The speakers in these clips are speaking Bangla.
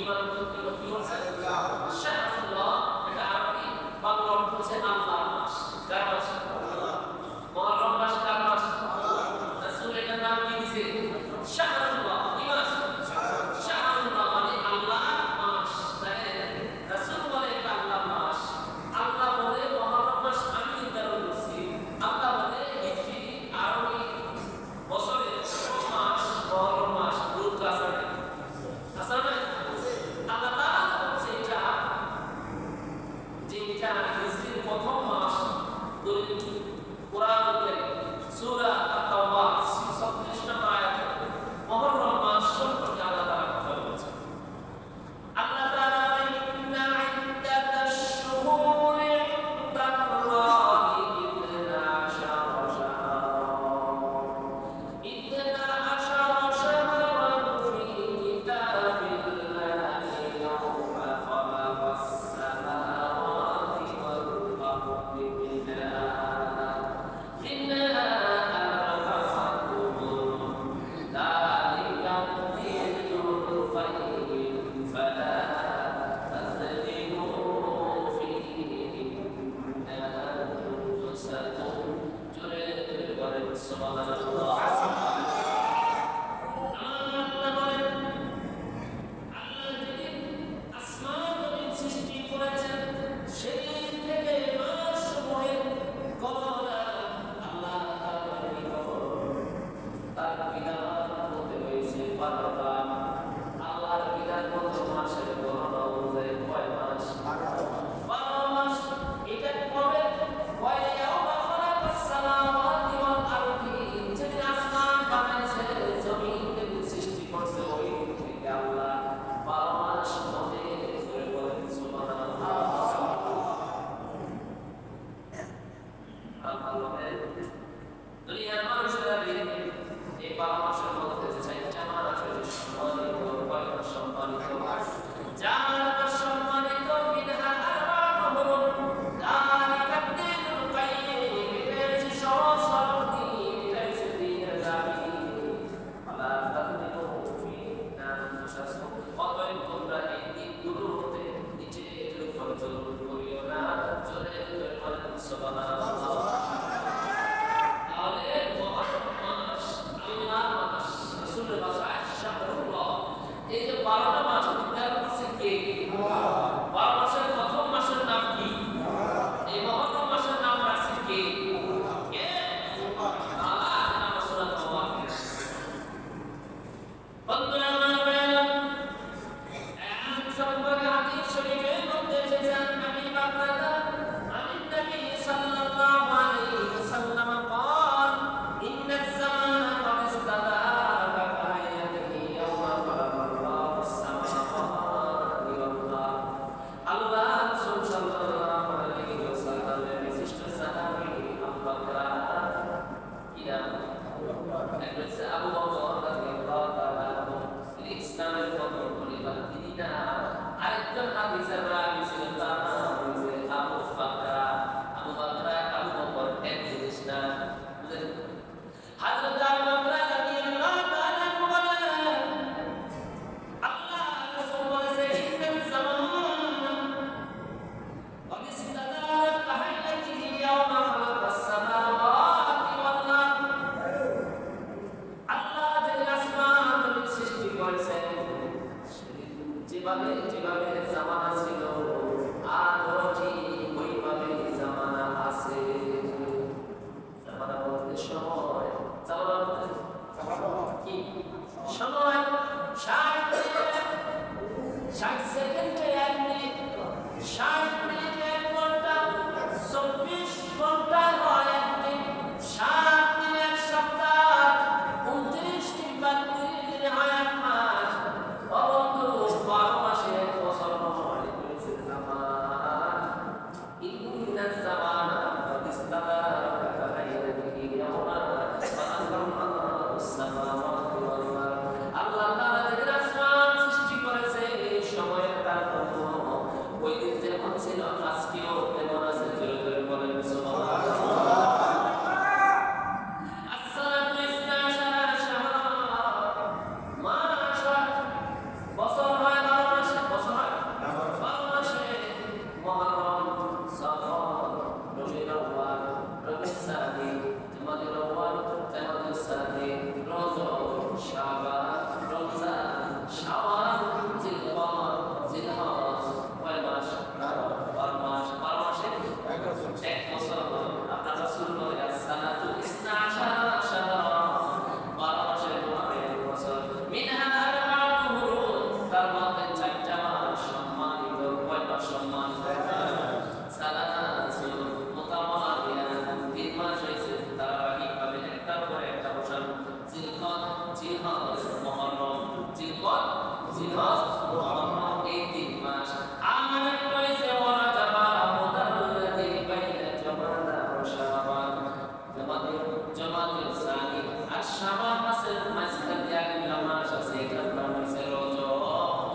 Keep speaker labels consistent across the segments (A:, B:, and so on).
A: ইমান কি বলছে শাহরুল্লাহ, এটা আরবি বাংলা অর্থ হচ্ছে আল্লাহ মাস। কার মাস? মুহররম মাস কার মাস? রাসূল এটার নাম কি দিয়েছে? শাহরুল্লাহ। কি মাস? শাহরুল্লাহ মানে আল্লাহ মাস। তাই রাসূল বলে এটা আল্লাহ মাস, আল্লাহ বলে মুহররম মাস আমি নির্ধারণ করছি, আল্লাহ বলে হিজরি আরবি বছরের মাস মুহররম মাস। রূপ কাছে আসলে আল্লাহ তাআলা বলছে এটা যেটা হিজরির প্রথম মাস। দলিল কোরআনের সূরা আত-তাওবা 36 নম্বর আয়াতে মুহররম মাস সম্পর্কে আল্লাহ তাআলা কথা বলেছেন। আল্লাহ তাআলা বলেন ইন্না ইদ্দাতাশ শুহুরি ইনদাল্লাহি ইথনা আশারা শাহরান ফি কিতাবিল্লাহি ইয়াওমা খালাকাস সামাওয়াতি ওয়াল আরদি মিনহা দুনিয়ার মানুষেরা এই 12 মাসের মধ্যে চারটা মাস সম্মানিত যার সম্মানিত বিনহা আরবাহুম যালিকা দিনুল কাইয়্যিম। এটা সহজ সরল দিন, এটা দ্বীনের দাবি। আলা তাদরিনু ফিনা আনফুসাকুম, অতএব তোমরা এই দিকগুলোর মধ্যে নিজেদের উপর জুলুম করিও না। জোরে জোরে বলেন সুবহানাল্লাহ। এই যে 12টা মাস নির্ধারণ করছে কে? 12 মাসের প্রথম মাসের নাম কি? এই মুহররম মাসের নাম রাখছে কে? কে? আল্লাহ। নাম সূরা তাওবা। বন্ধুরা আমার এক সম্পর্কে হাদিস শরীফের মধ্যে এসেছে নবী বাকরাতা আমিন নবী সাল্লাল্লাহু আলাইহি ওয়াসাল্লাম قال ان الزمان قد استدار كهيئته يوم خلق الله السماوات والارض। আল্লাহ রাসূল সাল্লাল্লাহু আলাইহি ওয়াসাল্লামের বিশিষ্ট সাহাবী আবু বকর আবু বকর রাদিয়াল্লাহু তাআলা ইসলামের প্রথম খলিফা তিনি না, আরেকজন হাদিসের রাবি ছিলেন, তার নাম হচ্ছে আবু বকর। আবু বকর এক জিনিস না। হযরত আবু বকর রাদিয়াল্লাহু তাআলা বলেন আল্লাহ রাসূল বলেছেন ইন্নাল জামান قد استدار كهيئته يوم خلق السماوات والارض। আল্লাহ যে আসমান জমিন সৃষ্টি করেছেন যেভাবে যেভাবে জামানা ছিল আজও ঠিক ওইভাবে জামানা আছে। জামানা বলতে সময়, জামানা বলতে কি সময় 60 সেকেন্ডে 1 মিনিট, 60 মিনিটে 1 ঘন্টা, 24 ঘন্টায় হয় 1 দিন, 7 দিনে 1 সপ্তাহ, 29 দিন বা 30 দিনে হয় 1 মাস। বন্ধু 12 মাসে 1 বছর হয়।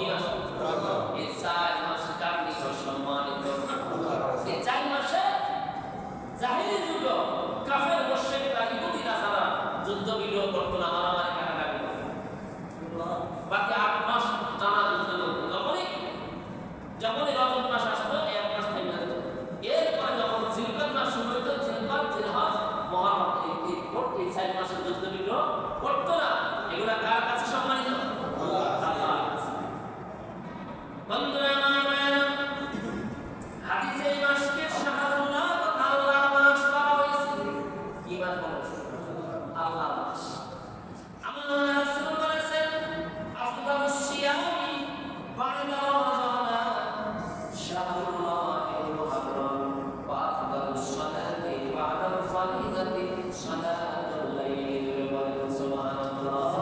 A: কি মাস? এই 4 মাস কার নিকট সম্মানিত। এই 4 মাসে জাহেলি যুগ কাফের মুশরিকরা ইহুদিরা যারা যুদ্ধ বিগ্রহ করতো না, মারামারি কাটাকাটি করতো। বাকি 8 মাস টানা যুদ্ধ করতো। যখনই রজব মাস আসতো 1 মাস থেমে যেত। এরপরে যখন জিলকদ মাস শুরু হতো, জিলকদ, জিলহজ, মুহররম, এই 4 মাসের যুদ্ধ বিগ্রহ করতো না। এগুলা কার কাছে সম্মানিত? আল্লাহর কাছে। বন্ধুরা আমার, হাদিসে এই মাসকে শাহরুল্লাহ তথা আল্লাহর মাস বলা হয়েছে। কি মাস বলা হয়েছে? আল্লাহর মাস। আমার রাসূল বলেছেন, আফদালুস সিয়ামি বা'দা রমাদান শাহরুল্লাহিল মুহররম ওয়া আফদালুস সালাতি বা'দাল ফারিদাতি সালাতুল লাইল। সুবহানাল্লাহ।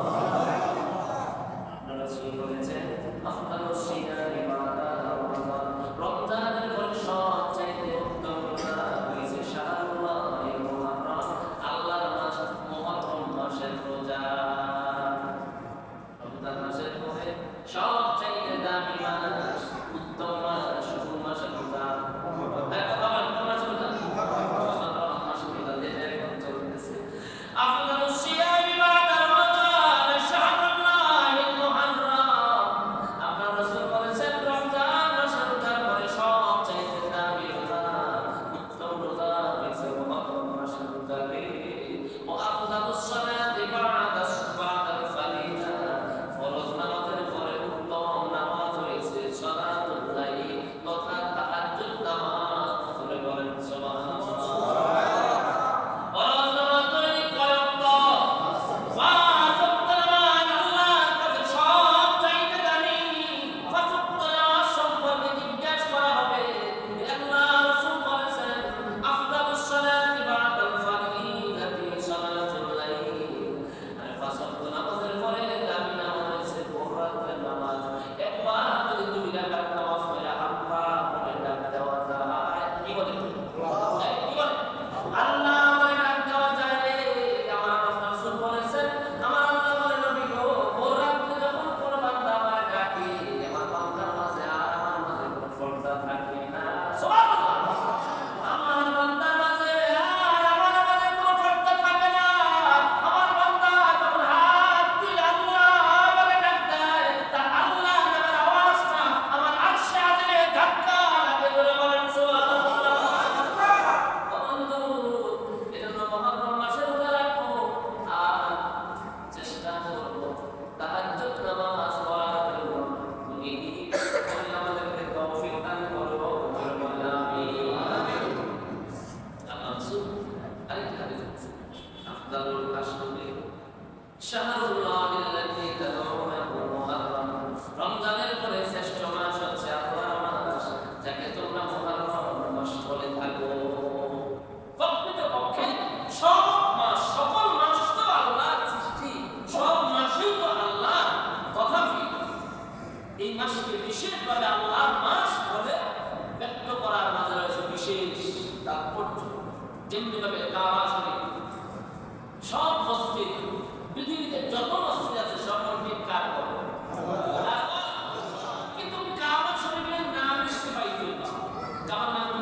A: আমার রাসূল বলেছেন, আফদালুস সিয়ামি বা'দা রমাদান, রমজানের পর সবচাইতে উত্তম রোজা হয়েছে শাহরুল্লাহিল মুহররম, আল্লাহর মাস মুহররম মাসের রোজা। রমজান মাসের পরে সবচাইতে দামি মাস, উত্তম মাস, কোন মাসের রোজা? কথা বলেন, কোন মাসের রোজা? রমজান মাসের রোজা যেটা এখন চলতেছে। আফদালুস সিয়ামি বা'দা রমাদান শাহরুল্লাহিল মুহররম। আপনার রাসূল বলেছেন, রমজান মাসের রোজার পরে সবচাইতে দামি রোজা, উত্তম রোজা হয়েছে মুহররম মাসের রোজা। ওয়া আফদালুস সালাতি বা'দাল ফারিদা, ফরজ নামাজের পরে উত্তম নামাজ হয়েছে সালাতুল লাইল তথা তাহাজ্জুদ নামাজ। বলে বলেন সুবহানাল্লাহ। ফরজ নামাজ দৈনিক কয় ওয়াক্ত? 5 ওয়াক্ত নামাজ আল্লাহর কাছে সবচাইতে দামি। 5 ওয়াক্ত নামাজ সম্পর্কে জিজ্ঞাসা করা হবে। আল্লাহ রাসূল বলেছেন, আফদালুস সালাতি বা'দাল ফারিদাতি সালাতুল লাইল। আর 5 ওয়াক্ত নামাজের পরে দামি নামাজ হচ্ছে ভোর রাতের নামাজ। একবার যদি 2 রাকাত নামাজ পড়ে আল্লাহ বলে ডাক দেওয়া যায়। কি বলে? কি বলে? আল্লাহ বলে ডাক দেওয়া যায় রে। আমার রাসূল বলেছেন, আমার আল্লাহ বলে, নবী গো, ভোর রাতে যখন কোন বান্দা আমায় ডাকে, আমার বান্দার মাঝে আর আমার মাঝে কোনো পর্দা থাকে না। সুবহানাল্লাহ। আমার বান্দার মাঝে আর আমার মাঝে কোনো পর্দা থাকে না। আমার বান্দা যখন হাত দিয়ে আল্লাহ বলে ডাক দেয়, তার আল্লাহ নামের আওয়াজটা আমার আরশে আজিমে ধাক্কা লাগে। বলে বলেন সুবহানাল্লাহ। বন্ধু, এজন্য মুহররম মাসে রোজা রাখবো আর চেষ্টা করবো তাহাজ্জুদ নামাজ পড়ার জন্য। তুমি আমাদেরকে তৌফিক দান করো। বলে বলেন আমিন। আল্লাহ রাসূল আরেকটা হাদিস আছে, আফদালুল আশহুরি শাহরুল্লাহিল্লাযী তাদউনাহু মুহররম। রমজানের পরে শ্রেষ্ঠ মাস হচ্ছে আল্লাহর মাস, যাকে তোমরা মুহররম মাস বলে থাকো। প্রকৃতপক্ষে সব মাস, সকল মাস তো আল্লাহর সৃষ্টি, সব মাসই তো আল্লাহ। তথাপি এই মাসকে বিশেষভাবে আল্লাহর মাস বলে ব্যক্ত করার মাঝে রয়েছে বিশেষ তাৎপর্য। যেমনিভাবে কাবা শরীফ, সব মসজিদ, পৃথিবীতে যত মসজিদ আছে সব মসজিদ কার বলে? কিন্তু কাবা শরীফের নাম হচ্ছে বাইতুল্লাহ। কাবার নাম কি?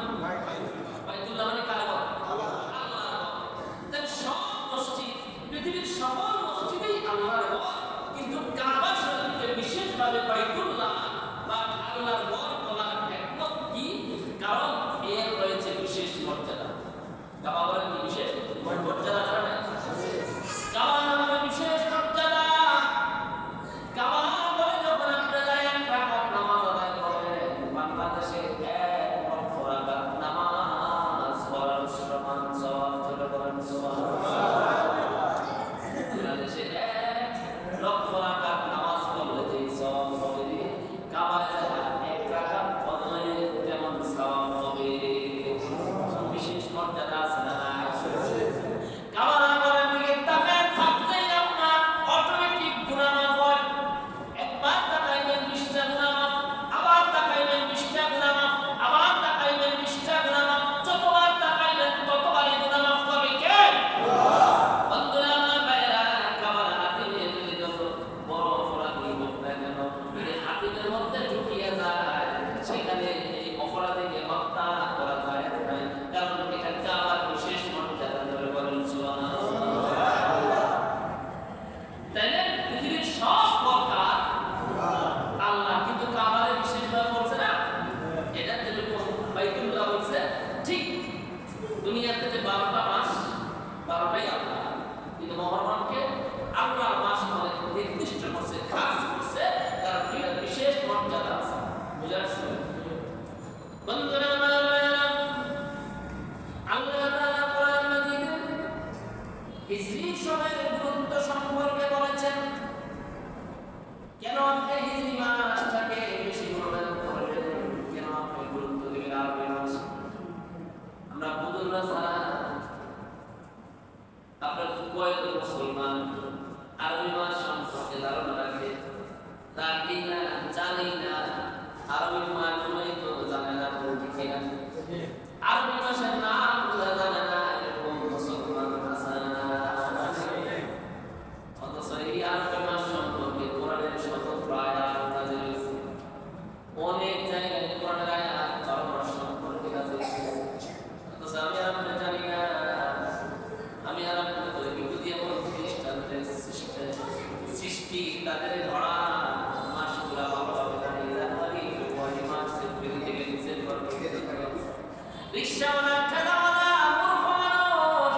A: বাইতুল্লাহ মানে কার বলে? আল্লাহর বলে। তাহলে সব মসজিদ, পৃথিবীর সকল মসজিদেই আল্লাহর বলে, কিন্তু কাবা শরীফকে বিশেষভাবে বাইতুল্লাহ বা আল্লাহর বল বলার একমত কি? কারণ এর রয়েছে বিশেষ মর্যাদা। কাবা বলেন কি বিশেষ মর্যাদা? কাবা নামে বিশেষ মর্যাদা। মধ্যে ঢুকিয়ে যায়, সেখানে এই অপরাধীকে হত্যা করা যায় না, কারণ এটা কাবার বিশেষ মর্যাদা ধরে বলেন সুবহানাল্লাহ। তাইলে পৃথিবীর সব কথা আল্লাহ, কিন্তু কাবারে বিশেষভাবে বলছে না। এটা যেরকম বাইতুল্লাহ বলছে, ঠিক দুনিয়াতে যে 12টা মাস 12টাই আল্লাহ, কিন্তু মহররমকে আল্লাহর মাস বলে নির্দিষ্ট করছে, খাস করছে, কারণ এর বিশেষ মর্যাদা আছে। বুঝাচ্ছ বন্ধুরা আমার, আল্লাহ তাআলা কোরআন মাজিদে হিজরি সময়ের গুরুত্ব সম্পর্কে বলেছেন। কেন আপনি হিজরি মাসটাকে বেশি মূল্যায়ন করবেন, কেন আপনি গুরুত্ব দিবেন আরবি মাস? আমরা বুঝুন না সারা আপনার কয়েকজন মুসলমান আরবি মাস সম্পর্কে ধারণা রাখে, রাখি না, জানি না, আরবি মাসগুলোই তো জানে না, ঠিক না? আরবি মাসের নাম গুলা জানে না, এরকম মুসলমান আছে। অথচ এই আরবি মাস সম্পর্কে কোরআনের স্বতন্ত্র আয়াত নাযিল হয়েছে। অনেক জায়গায় কোরআনের আয়াত 12 মাস সম্পর্কে নাযিল হয়েছে। অথচ আমি আর আপনি জানি না। আমি আর আপনি তো ইহুদি এবং খ্রিস্টানদের সৃষ্টি, তাদের ধরা মাসগুলা ভালোভাবে জানি। জানুয়ারি, ফেব্রুয়ারি, মার্চ, এপ্রিল থেকে ডিসেম্বর পর্যন্ত রিকশাওয়ালা, ঠেলাওয়ালা, মূর্খ মানুষ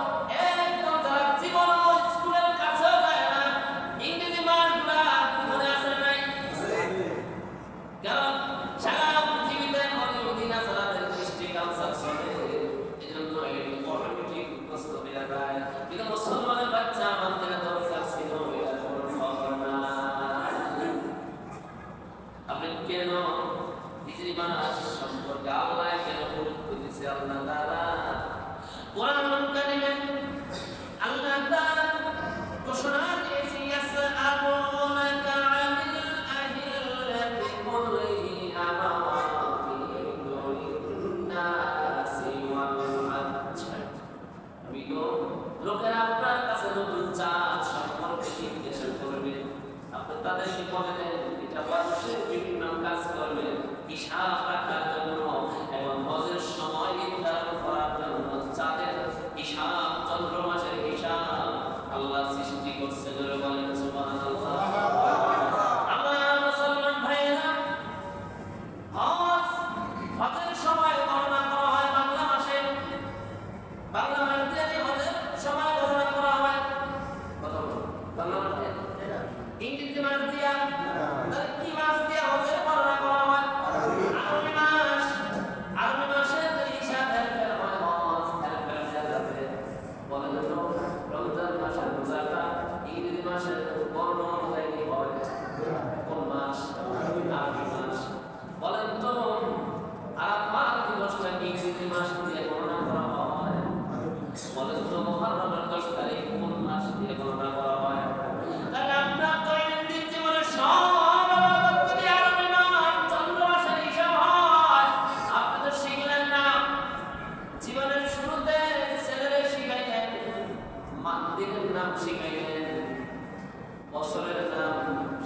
A: একদম তারা জীবনও স্কুলের কাছেও যায় না। ইংরেজি মাসগুলা মনে আছে নাই? কারণ সারা পৃথিবীতে ইহুদি নাসারাদের কৃষ্টি কালচার চলে, এজন্য এগুলো অটোমেটিক মুখস্থ হয়ে যায়। কিন্তু মুসলমানের বাচ্চা আমাদের দরকার ছিল এটা কোনো খবর না। আপনি কেন হিজরি মাস সম্পর্কে আল্লাহ কেন গুরুত্ব দিয়েছে? আল্লাহ তাআলা কোরআনুল কারীমে আল্লাহ তাআলা ঘোষণা দিয়েছে, ইয়াসআলুনাকা আনিল আহিল্লাতি কুল হিয়া মাওয়াকিতু লিন-নাসি ওয়াল হাজ্জ। আমি গো লোকেরা আপনার কাছে নতুন চাঁদ সম্পর্কে জিজ্ঞাসা করবে, আপনি তাদেরকে বলবেন এটা মানুষের বিভিন্ন কাজ করবে, হিসাব রাখার জন্য এবং হজের সময় নির্ধারণ করার জন্য চাঁদের হিসাব, চন্দ্র মাসের হিসাব আল্লাহ সৃষ্টি করছে। ধরে বলেন সুবহানাল্লাহ। আমার মুসলমান ভাইয়েরা, হজের সময় গণনা করা হয় বাংলা মাসে। বাংলা মাস দিয়ে হজের সময় গণনা করা হয় কত? বাংলা মাস দিয়ে, ইংরেজি মাস দিয়া, তাহলে কি মাস দিয়ে হজের গণনা করা হয়? আরবি মাস। আরবি মাসে যে হিসাব হেরফের হয়, হজ হেরফের হয়ে যাবে। বলেন তো রমজান মাসের রোজাটা ইংরেজি মাসের বর্ণ অনুযায়ী কি হয়? কোন মাস? আরবি মাস। বলেন তো আরাফাত দিবসটা কি ইংরেজি মাস দিয়ে গণনা করা হয়? বলেন তো মুহররমের 10 তারিখ কোন মাস দিয়ে গণনা করা হয়? তাহলে আমরা দৈনন্দিন জীবনে সব ইবাদত করি আরবি মাস, চন্দ্র মাসের হিসাব হয়। আপনি তো শিখলেন না। জীবনের শুরুতে ছেলেদের শিখাইলেন, দিনের নাম শিখাইলেন, বছরের নাম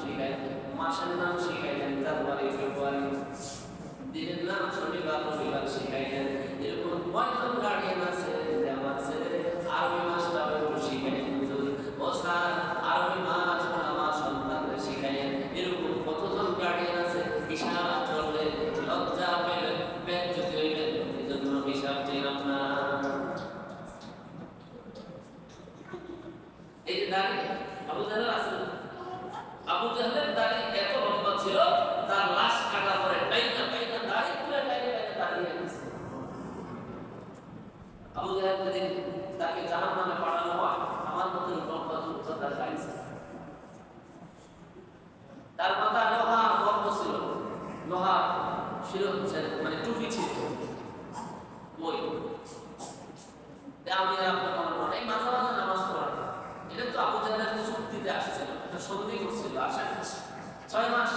A: শিখাইলেন, মাসের নাম শিখাইলেন, জানুয়ারি, ফেব্রুয়ারি, দিনের নাম শনিবার, রবিবার শিখাইলেন। এরকম কয়জন গার্ডিয়ান আছে যে আমার ছেলে আরবি মাসটা একটু শিখাইলেন, ও স্যার আরবি মাস আমার সন্তানদের শিখাইলেন। এরকম কতজন গার্ডিয়ান আছে? হিসাব করলে লজ্জা পেলেন, বেজ্জতি হইলেন, এই জন্য হিসাব দিলাম না। এই যে দাড়ি আবু জাহেল আছে, আবু জাহেলের দাড়ি এত লম্বা ছিল, তার লাশ কাটার পরে টাইনা টাইনা দাড়ি পুরো টাইনা দাঁড়িয়ে গেছে। আবু জাহেল যেদিন তাকে জাহান্নামে পাঠানো হয়, আমার মতো লম্বা জুতা তার দাড়ি ছিল। তার মাথা লোহার গর্ব ছিল, লোহার মানে টুপি ছিল। ওই আমি আপনার মনে এই মাঝে মাঝে নামাজ পড়া, এটা তো আবু জাহেলের চুক্তিতে আসছিল, এটা সন্ধি করছিল। আসেন 6 মাস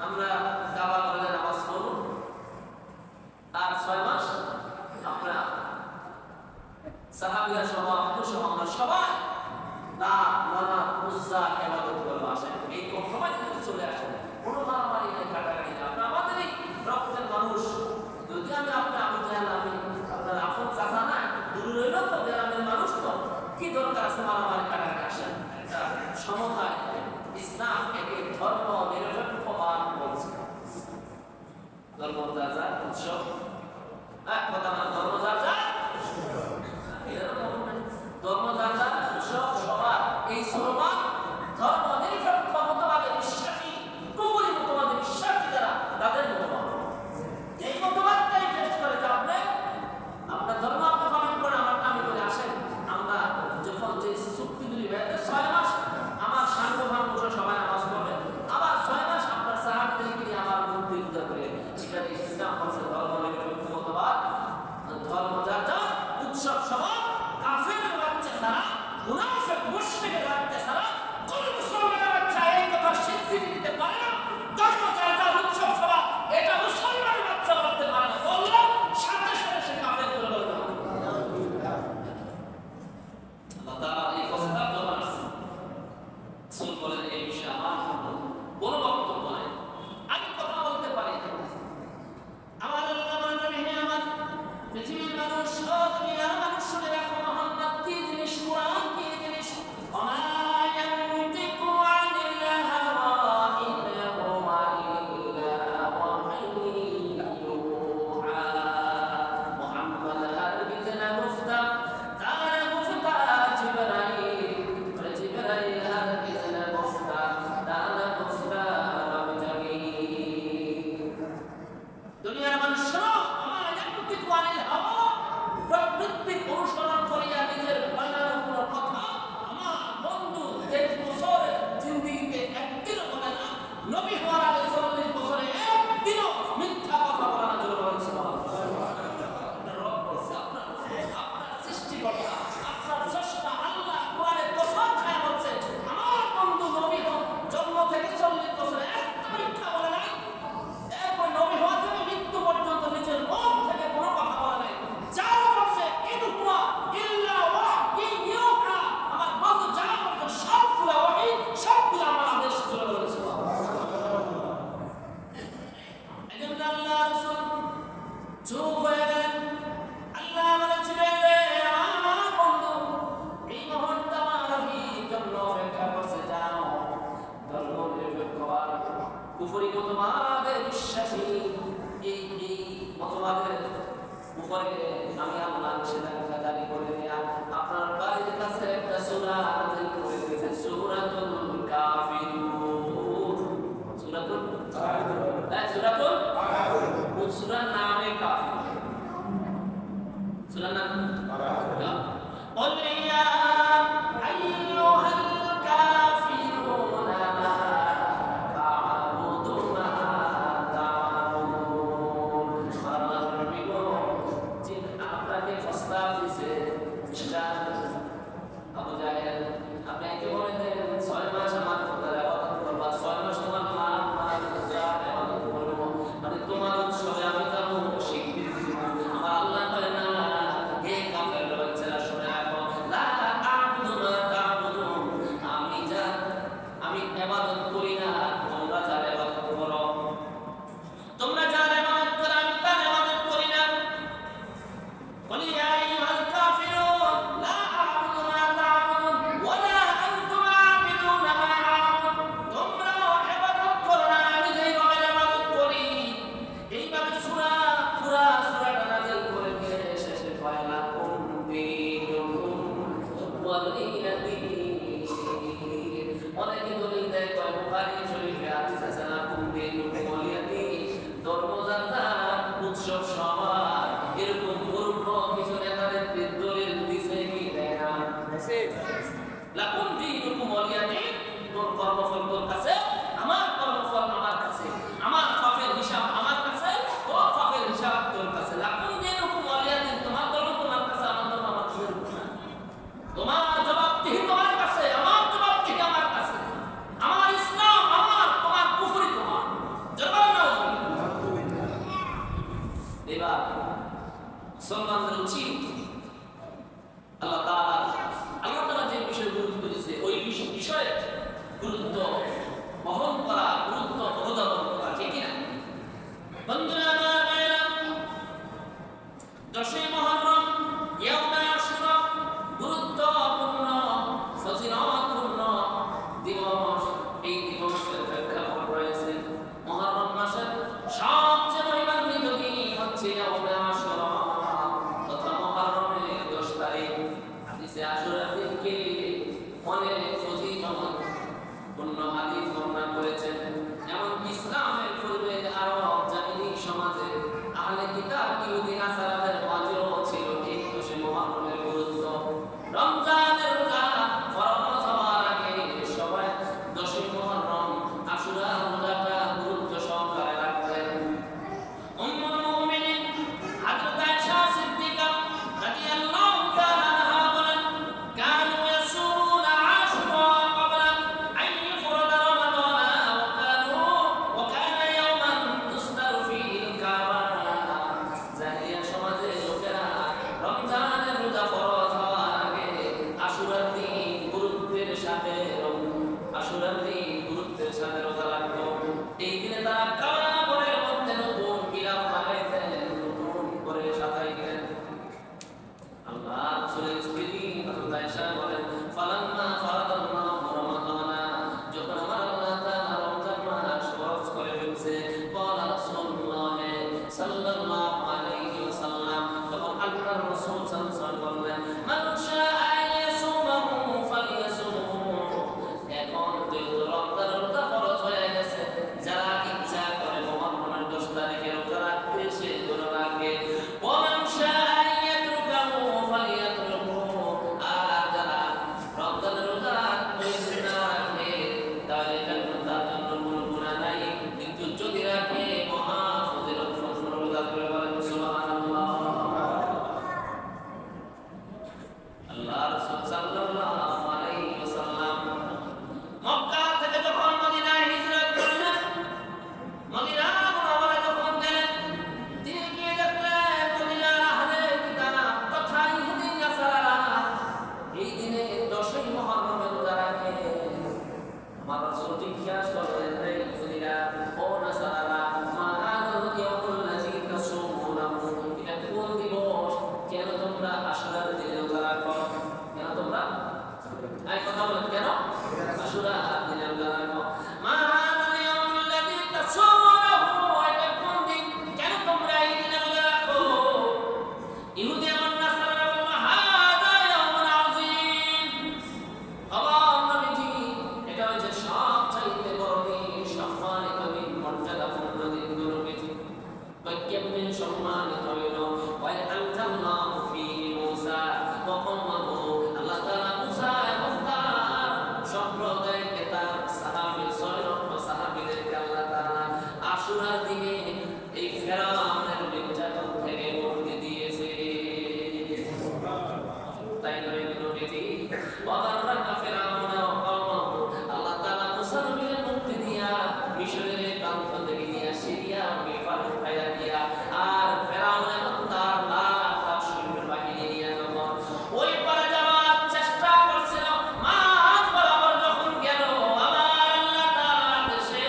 A: আমরা কাবা ঘরে নামাজ পড়ব, আর 6 মাস আমরা সাহাবীরা সহ আপনি সহ আমরা সবাই লাত, মানাত, উজ্জা ইবাদত করব। আসেন এই সময় যদি চলে আসেন, কোনো মারামারি নেই, কাটাকাটি ধর্মযাত্রা উৎসব কথা না ধর্মযাত্রা ধর্মযাত্রা উৎসব সবার এই স্লোগান ধর্ম নিরপেক্ষতাবাদে বিশ্বাসী কুফরি মতবাদে বিশ্বাসী যারা তাদের মতবাদ এই মতবাদটাই শেষ করে যে আপনি আপনার ধর্ম আপনি পালন করে আমার নামে করে আসেন আমরা যখন যে চুক্তিগুলি হয়েছে 6 মাস আমার সাংগঠনিক বসে সবাই নামাজ পড়বে আবার 6 মাস আপনার সাহাবীদেরকে নিয়ে আমার মূর্তি পূজা করে সেটা ইসলাম হচ্ছে ধর্ম নিরপেক্ষতাবাদ ধর্মযাত্রা উৎসব সভা কাফেরের বাচ্চা ছাড়া মুনাফিক মুশরিকের বাচ্চা ছাড়া কোন মুসলমানের বাচ্চা এই কথা স্বীকৃতি দিতে পারে না ধর্মযাত্রা উৎসব সভা এটা মুসলমানের বাচ্চা করতে পারে না বললো সাথে সাথে সে কাফের করে বলবে আল্লাহ তাআলা এই প্রস্তাব জমা রাখছেন রাসূল বলেন এই বিষয়ে আমার কোনো বক্তব্য নাই আমি কথা বলতে পারি আমার আল্লাহ মানে আমার পৃথিবীর মানুষ সব দুনিয়ার মানুষ শুনে রাখো মুহাম্মদ কি জিনিস কোরআন কি জিনিস ওমা ইয়ানতিকু আনিল হাওয়া ইন হুয়া ইল্লা ওয়াহয়ুন ইউহা মুহাম্মদ হারবিজ না মুফতা তারা মুফতা জিবরাইল হারবিজ না মুফতা তারা মুফতা রাবজাগি দুনিয়ার মানুষ প্রত্যেক অনুসরণ করিয়া নিজের বানানো কোনো কথা আমার বন্ধু 23 বছরের জিন্দেগিতে একদিনও বলে না নবী হওয়ার আগে 40 বছরে একদিনও মিথ্যা কথা বলা না জোরে বলেন সুবহানাল্লাহ আপনার রব বলছে আপনার সৃষ্টিকর্তা আপনার স্রষ্টা আল্লাহ কোরআনে কসম খায় বলছে আমার বন্ধু নবী জন্ম থেকে 40 বছরে একটা মিথ্যা বলে নাই এরপর নবী হওয়া থেকে মৃত্যু পর্যন্ত নিজের মুখ থেকে কোনো কথা বলে নাই যা বলছে ইনহুয়া ইল্লা ওয়াহয়ুন ইউহা আমার বন্ধু যা বলছে সবগুলা ওহী সবগুলা আমার আদেশ চলে বলেছে এজন্য আল্লাহ রাসূল চুপ হয়ে গেলেন আল্লাহ বলেছিলেন আমার বন্ধু এই মুহূর্তে আমার ওহীর জন্য অপেক্ষা করছে যাও ধর্ম নিরপেক্ষবাদ কুফরি মতবাদের বিশ্বাসী এই মতবাদের উপরে আমি আল্লাহ নিষেধাজ্ঞা জারি করে দেয়া আপনার বাড়ির কাছে একটা সূরা নাযিল করে দিয়েছে সূরাতুল কাফিরুন সূরাতুল কাফিরুন সূরার নামে কাফির সূরার নাম কাফির قل يا أيها الكافرون لا أعبد ما تعبدون আপনাকে প্রস্তাব দিছে আবু জাহেল আপনি কি বলে দেন 6 মাস আমার খোদার ইবাদত করবা 6 মাস তোমার মা ইবাদত করব মানে তোমার উৎসবে আমি যাব স্বীকৃতি দিব আমার আল্লাহ বলে না হে কাফের বাচ্চারা শুনে রাখো লা আ'বুদু মা তা'বুদুন আমি ইবাদত করি না তোমরা যার ইবাদত করো তোমরা যার ইবাদত করো আমি তার ইবাদত করি না قل يا أيها الكافرون لا أعبد ما تعبدون ولا أنتم عابدون ما أعبد তোমরা ইবাদত করো না আমি যেভাবে ইবাদত করি এইভাবে সূরাটা নাযিল করে দিয়ে শেষে কয় লাকুম দীনুকুম ওয়ালিয়াদিন অনেকে দলিল দেয় কয় বুখারী শরীফে হাদিস আছে লাকুম দীনুকুম ওয়ালিয়াদিন ধর্মযাত্রা উৎসব সবার এরকম পূর্ব কিছু নেতাদের দলিল দিছে কি দেয় না লাকুম দীনুকুম ওয়ালিয়াদিন তোর কর্মফল তোর কাছে আমার কর্মফল আমার কাছে আমার পাপের হিসাব আমার কাছে তোর পাপের হিসাব তোর কাছে লাকুম দীনুকুম ওয়ালিয়াদিন তোমার ধর্ম তোমার কাছে আমার ধর্ম আমার কাছে তোমার জবাবদিহি তোমার কাছে আমার জবাবদিহি আমার কাছে আমার ইসলাম আমার তোমার কুফরি তোমার জবাব নাও এবার মুসলমানদের উচিত আল্লাহ তাআলা যে বিষয় গুরুত্ব দিয়েছে ওই বিষয়ে গুরুত্ব বহন করা গুরুত্ব অনুধাবন করা ঠিক না বন্ধুরা আমার ভাইরা 10 মুহররম ইয়াউমে আশুরা গুরুত্বপূর্ণ ফজিলতপূর্ণ দিবস এই দিবসের প্রেক্ষাপট রয়েছে মুহররম মাসের সবচেয়ে মহিমা সাল্লাল্লাহু আলাইহি ওয়াসাল্লাম তখন আল্লাহর রাসূল সাল্লাল্লাহু আলাইহি ওয়াসাল্লাম বললেন, মান শাআ ইয়াসুমহু ফালইয়াসুমহু। এখন যেহেতু রমজানের রোজা ফরজ হয়ে গেছে, যারা ইচ্ছা করে মুহররমের 10 তারিখে রোজা রাখতে সে করে রাখে। ওয়া মান শাআ ইয়াতরুকাহু ফালইয়াতরুকহু। আর যারা রমজানের রোজা রাখতে না রাখে তাহলে এটা তার জন্য কোনো গুনাহ নাই, কিন্তু যদি রাখে মহা ফজিলতপূর্ণ রোজা করে বলেন সুবহানাল্লাহ। আল্লাহ রাসূল সাল্লাল্লাহু আলাইহি ওয়াসাল্লাম মক্কা থেকে যখন মদিনায় হিজরত করলেন, মদিনা মুনাওয়ারায় যখন গেলেন, তিনি গিয়ে দেখলেন মদিনার আহলে কিতাব তথা ইহুদি নাসারারা এই দিনে 10ই মুহররমে রোজা রাখে। আমার রাসূল জিজ্ঞাসা করলেন, হে ইহুদিরা ও নাসারারা, মা হাযাল ইয়াউমুল্লাযী তাসুমুনাহু, এটা কোন দিবস, কেন তোমরা আশুরার দিনে রোজা রাখো? কেন তোমরা এই কথা বলেন, কেন আশুরার দিনে রোজা রাখো? মা হাযাল ইয়াউমুল্লাযী তাসুমুনাহু, এটা কোন দিন, কেন তোমরা এই দিনে রোজা রাখো? ইহুদি এবং নাসারারা বলল, হাযা ইয়াউমুন আযীম। আল্লাহর নবীজি, এটা হচ্ছে সবচাইতে বড় দিন, সম্মানিত দিন, মর্যাদাপূর্ণ দিন। নবীজি কেমন সম্মানিত হইল? ওয়া আনজাল্লাহু ফীহি মূসা ওয়া কওমাহু, আল্লাহ তাআলা মূসা এবং তার সম্প্রদায়কে, তার সাহাবী 6 লক্ষ সাহাবীদেরকে আল্লাহ তাআলা আশুরার দিনে এই ফিরআউনের নির্যাতন থেকে মুক্তি দিয়েছে। তাই নয় নবীজি, ওয়া গাররাকা ফিরআউনা ওয়া কওমাহু, আল্লাহ তাআলা মূসা নবীকে মুক্তি দিয়া মিশরের প্রান্ত থেকে নিয়ে সিরিয়া মিফার উঠাইয়া দিয়া, আর ফিরআউন এবং তার লাখ লাখ সৈন্য বাহিনী নিয়ে যখন ওই পারে যাওয়ার চেষ্টা করছিল, মাঝ বরাবর যখন গেল, আমার আল্লাহ তাআলার দেশে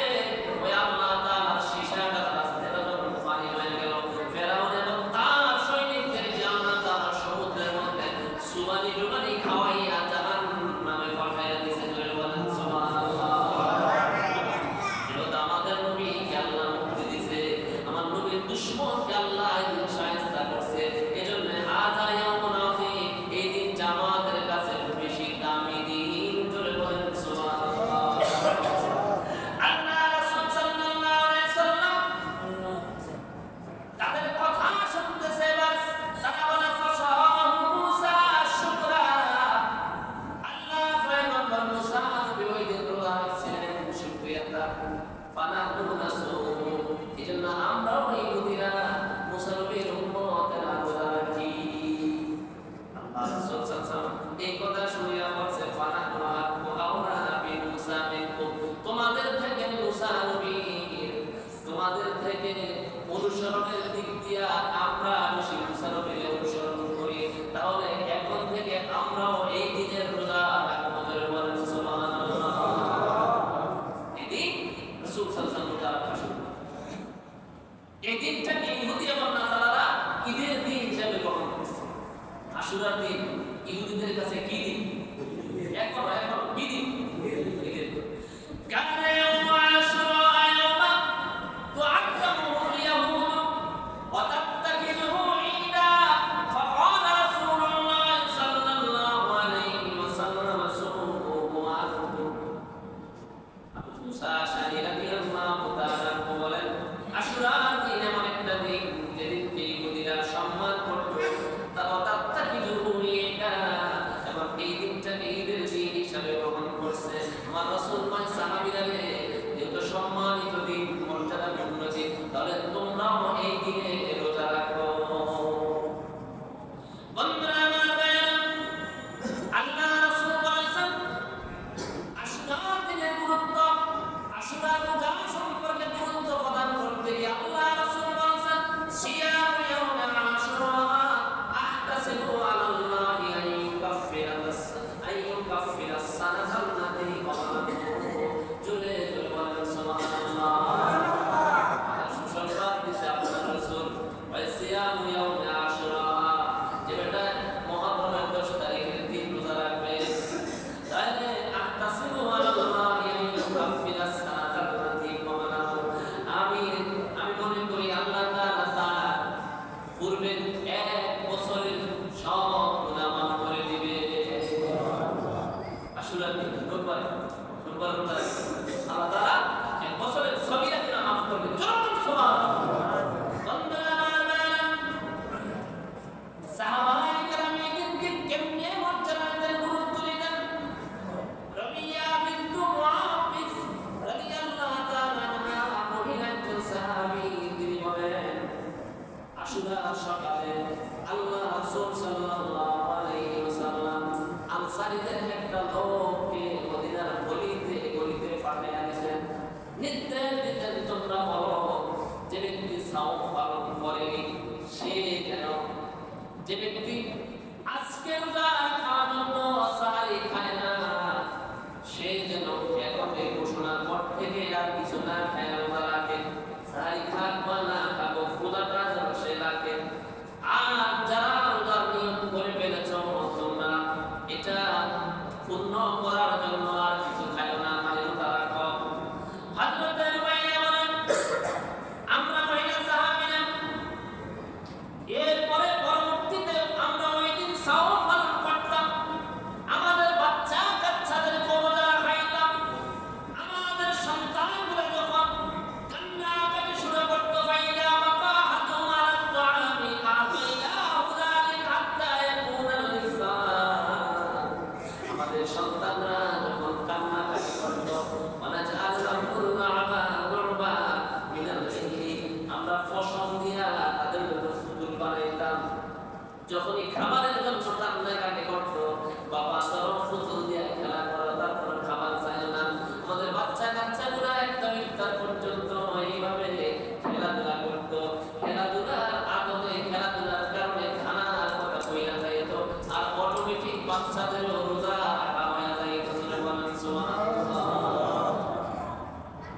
A: ওই আল্লাহ তাআলার শিশাঘাত রাস্তাটা যখন পানি হয়ে গেল, ফিরআউন এবং তার সৈনিকদেরকে আল্লাহ তাআলা সমুদ্রের মধ্যে সুবানি রুবানি খাওয়াইয়া জাহান্নামে পাঠাইয়া দিয়েছেন। বলেন সুবহানাল্লাহ। এটা আমাদের নবীকে আল্লাহ মুক্তি দিয়েছে, আমার নবীর দুশমনকে আল্লাহ শায়েস্তা করছে। এজন্য হাযা ইয়াউমুন আযীম, এই দিন জামাতের কাছে বেশি দামি দিন। জোরে বলেন সুবহানাল্লাহ। আল্লাহ রাসূল সাল্লাল্লাহু আলাইহি ওয়াসাল্লাম তাদের কথা শুনতেছে, বাস তারা বলে ফাসাহু মূসা শুকরা। আল্লাহ পয়গম্বর মূসা নবী ওই দিন রোজা রাখছিলেন শুকরিয়াতা, ফানাহু নাসুম। এজন্য আমরাও ইহুদিরা মূসা নবীর উম্মতেরা রোজা রাখি। আল্লাহ রাসূল সাল্লাল্লাহু এই কথা শুনিয়া বলছে, ফানাহু আউলা বিমূসা মিনকুম, তোমাদের থেকে মূসা নবীর, তোমাদের থেকে অনুসরণের দিক দিয়া আমরা বেশি মূসা নবীর অনুসরণ করি। তাহলে এখন থেকে আমরাও এই দিনের রোজা রাখবো। জোরে বলেন সুবহানাল্লাহ। এই দিন রাসূল সাল্লাল্লাহু আলাইহি ওয়াসাল্লাম রাখা শুরু। এই দিনটাকে ইহুদি এবং নাসারারা ঈদের দিন হিসেবে গ্রহণ করছে। আশুরার দিন ইহুদিদের কাছে কি দিন? এখন কি দিন? ঈদের দিন। কানা ইয়াউমু আশুরা ইয়াওমান তুআজ্জামুহু আল-ইয়াহুদ ওয়া তাত্তাখিযুহু ঈদা, ফাকালা রাসূলুল্লাহ সাল্লাল্লাহু আলাইহি ওয়াসাল্লাম সুমুহু আনহুম। আবু মুসা আশআরী রাদিয়াল্লাহু তাআলা বলেন, আশুরার দিন এমন একটা দিন যেদিনকে ইহুদিরা সম্মান করত, তারা তাত্তাখিযুহু ঈদা, এবং এই দিন আনসারীদের একটা লোককে মদিনার গলিতে গলিতে পাঠিয়ে আনেছেন। নির্দেশ দিতেন, তোমরা বলো যে ব্যক্তি সাওম পালন করে সে যেন, যে ব্যক্তি আজকে রোজা খাওয়ার জন্য সাহারি খায় না সে যেন এভাবে ঘোষণার পর থেকে আর কিছু না খায় রোজা রাখে। সাহারি খাক বা না খাবো, ক্ষুধাটা যেন সে রাখে। আর যারা রোজার নিয়ম করে ফেলেছ তোমরা এটা পূর্ণ করার জন্য আর কিছু খায় না, মানে রোজা রাখো। হযরত রুবাইয়া বলেন, আমরা মহিলা সাহাবীরা এরপরে পরবর্তীতে আমরা ওই দিন সাওম পালন করতাম, আমাদের বাচ্চা কাচ্চাদের রোজা রাখাইতাম। আমাদের সন্তানগুলো যখন কান্নাকাটি শুরু করতো, ফাইদা ওয়াকাহাতুম আলা তাআমি আতিনাহু যালিকা হাত্তা ইয়াকুনা লিসান। আমাদের সন্তানরা যখন কান্নাকাটি করতো, ওয়ানাজআলু লাহুল মা'বা গুরবা মিনাল ইবলি, আমরা ফসল দিয়া তাদের জন্য ফুতুল বানাইতাম। যখনই খাবারের জন্য কান্নাকাটি করতো, বাবা সরব ফুতুল দিয়া খেলা করো, তারপর খাবার চাইল না। আমাদের বাচ্চা কাচ্চাগুলা একদম ইফতার পর্যন্ত এইভাবে খেলাধুলা করতো। খেলাধুলার আদলে, খেলাধুলার কারণে খানার কথা কইরা যাইত, আর অটোমেটিক বাচ্চাদেরও রোজা রাখা হয়ে যাইত। সুবহানাল্লাহ।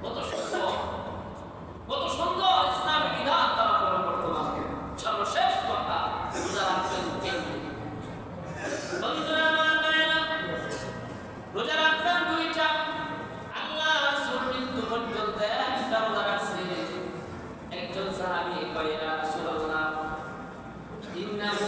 A: কত সুন্দর, কত সুন্দর ইসলামী বিধান তারা পালন করতো। সর্বশেষ কথা, রোজা রাখবেন কেমনে? বন্ধুরা আমার ভাইয়েরা, রোজা রাখবেন দুইটা। আল্লাহ রাসূল মৃত্যু পর্যন্ত একটা রোজা রাখছে। একজন সাহাবী কয়, ইয়া রাসূলুল্লাহ, ইন্নাহু